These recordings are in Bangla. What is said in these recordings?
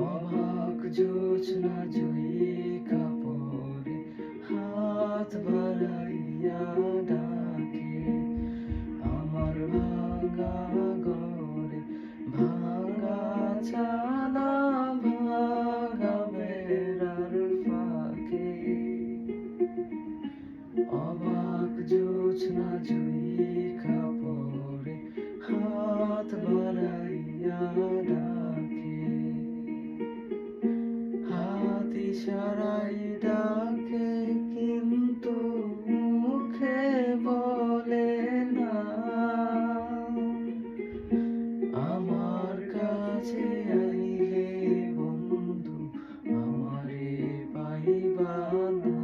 অবাক জোছনা জয়ী কাপড়ে হাত বাড়াইয়া ডাকে আমার ভাঙা ঘরে ভাঙা চালা ভাঙা বেড়ার ফাঁকে অবাক জোছনা জয়ী কাপড়ে হাত বাড়াইয়া ডাকে হাত ইশারায় ডাকে কিন্তু মুখে বলে না আমার কাছে আইলে বন্ধু আমারে পাইবা না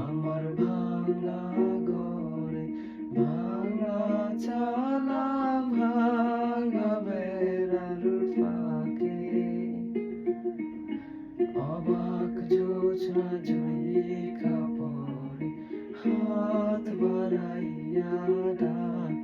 আমার ভাঙা ঘরে ভাঙা চালা ভাঙা বেড়ার ফাঁকে অবাক জোছনা জয়ী কাপড়ে হাত বাড়াইয়া ডাকে